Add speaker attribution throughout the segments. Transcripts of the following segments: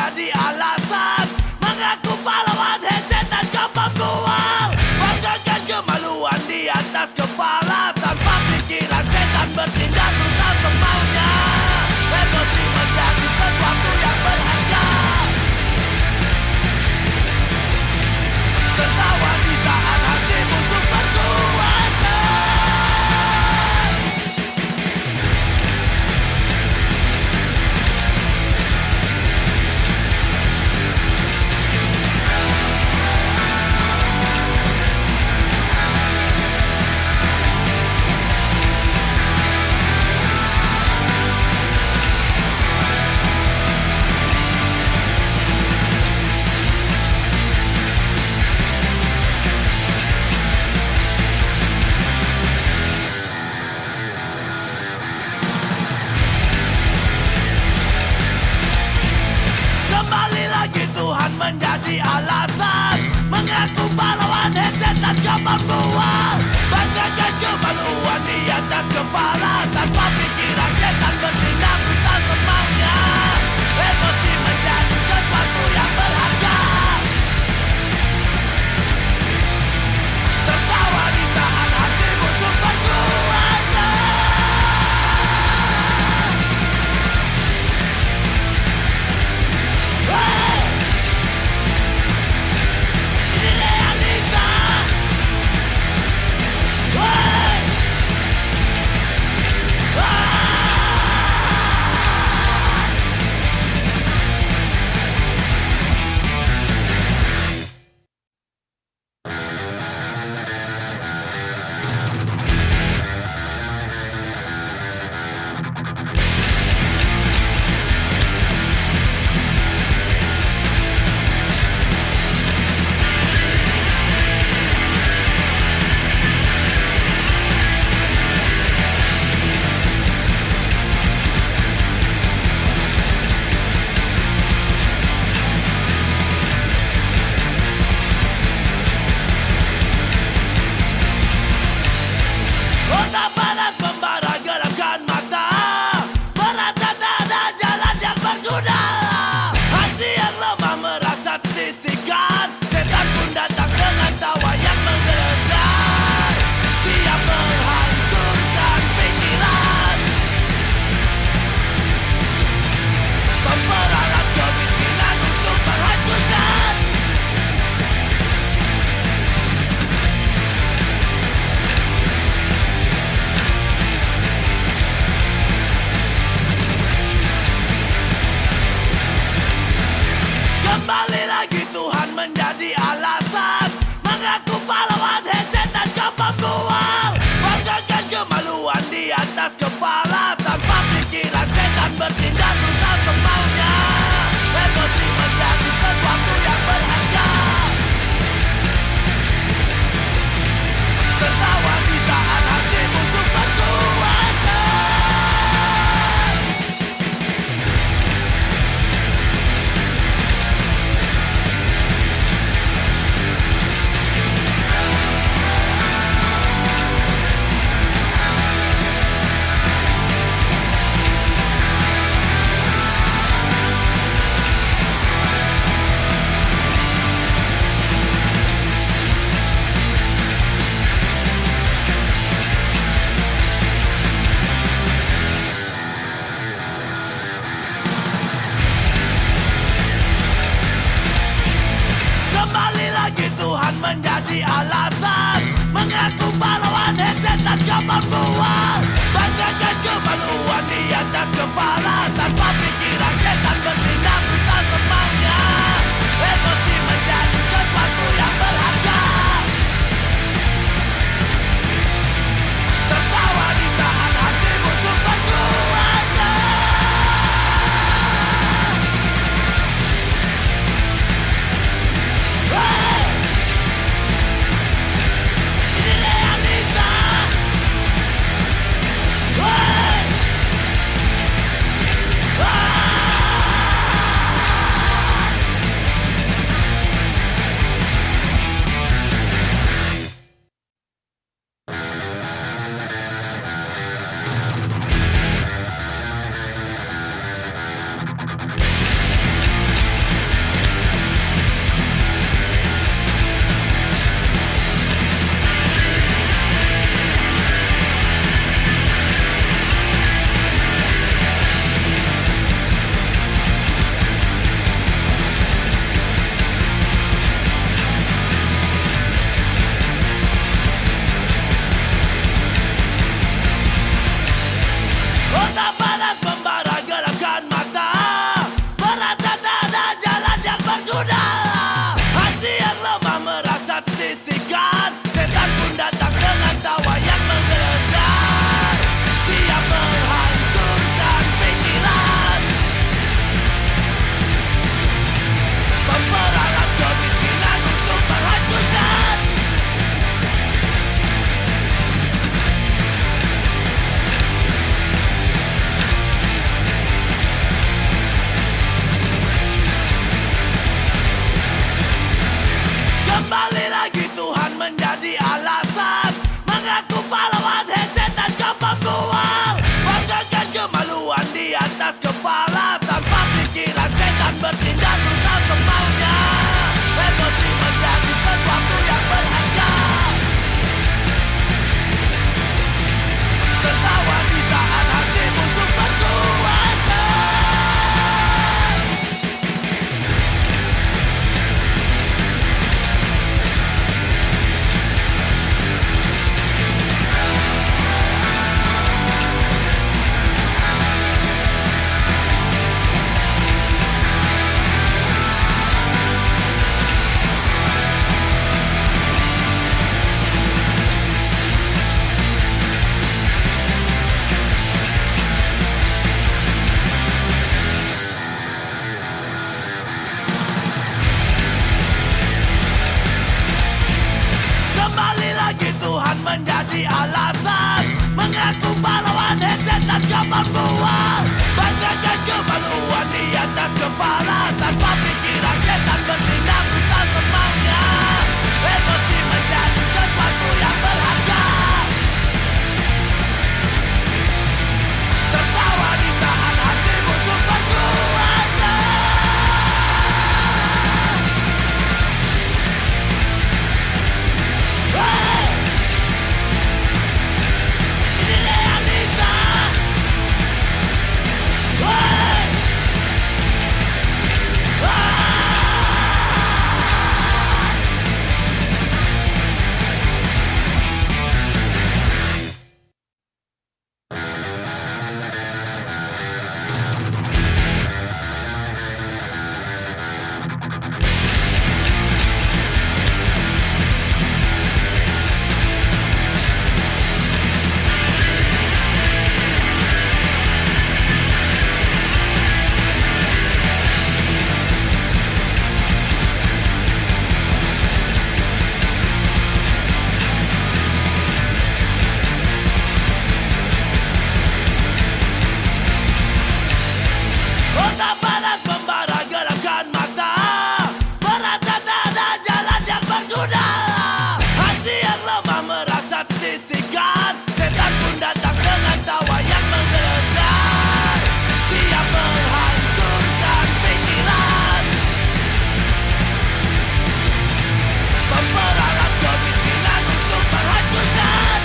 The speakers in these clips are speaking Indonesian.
Speaker 1: menjadi alasan mengaku pahlawan headset dan kepembual. Banggakan kemaluan di atas kepala tanpa pikiran setan bertindak brutal semaunya. Emosi menjadi sesuatu yang berharga. Tertawa di saat hati musuh berkuasa. Kembali lagi Tuhan menjadi alasan mengaku pahlawan headset dan kepembual. Banggakan kemaluan di atas kepala tanpa pikiran setan bertindak brutal semaunya. Emosi menjadi sesuatu yang berharga. Tertawa di saat hati musuh berkuasa. Ini realita. Otak panas membara, geramkan mata. Merasa tak ada jalan yang berguna. Hati yang lemah merasa tersisihkan. Setan pun datang dengan tawa yang menggelegar. Siap menghancurkan pikiran. Memperalat kemiskinan untuk menghancurkan. Kembali lagi Tuhan menjadi alasan mengaku pahlawan headset dan kepembual. Banggakan kemaluan di atas kepala tanpa pikiran setan bertindak brutal semaunya. Emosi menjadi sesuatu yang berharga. Tertawa di saat hati musuh berkuasa. Kembali lagi Tuhan menjadi alasan mengaku pahlawan headset dan kepembual. Banggakan kemaluan di atas kepala tanpa pikiran setan bertindak brutal semaunya. Emosi menjadi sesuatu yang berharga. Tertawa di saat hati musuh berkuasa. Ini realita. kepala tanpa pikiran setan bertindak bukan semaunya. Emosi menjadi sesuatu yang berharga. Tertawa di saat hati musuh berkuasa. Hey! Ini realita. Hey! Otak panas membara gerakkan mata, merasa tak ada jalan yang berguna. Hati yang lemah merasa tersisihkan, setan pun datang dengan tawa yang menggelegar. Siap menghancurkan pikiran, memperalat kemiskinan untuk menghancurkan.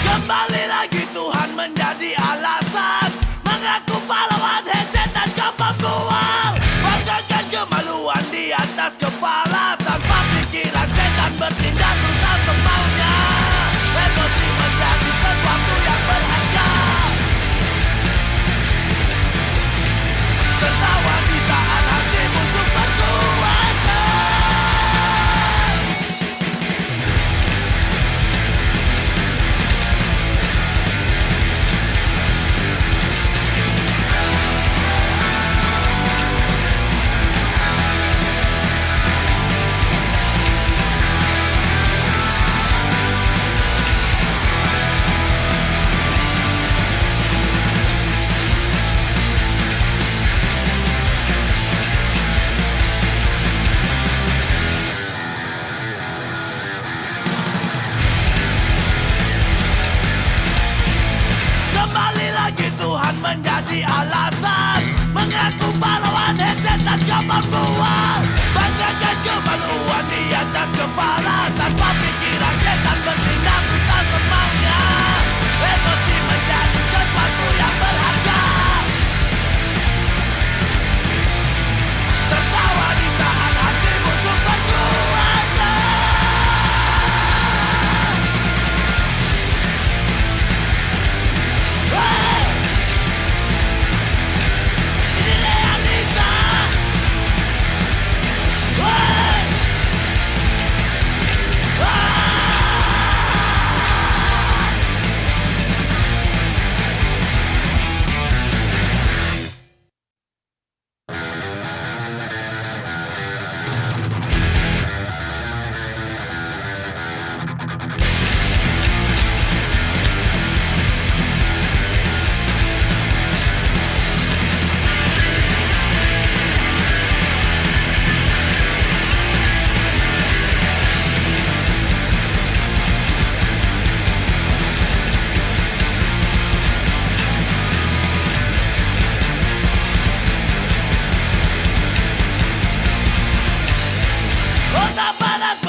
Speaker 1: Kembali lagi Tuhan menjadi alasan, mengaku pahlawan, setan kau pembual. Banggakan kemaluan di atas kepala, tanpa pikiran setan bertindak brutal semaunya. Emosi menjadi sesuatu yang berharga. Tertawa di saat hati musuh berkuasa. Kembali lagi Tuhan menjadi alasan, mengaku pahlawan, setan kau pembual. Banggakan kemaluan di atas kepala, tanpa pikiran setan bertindak brutal semaunya. Emosi menjadi sesuatu yang berharga. Tertawa di saat hati musuh berkuasa. Hey! Ini realita. Hey! Otak panas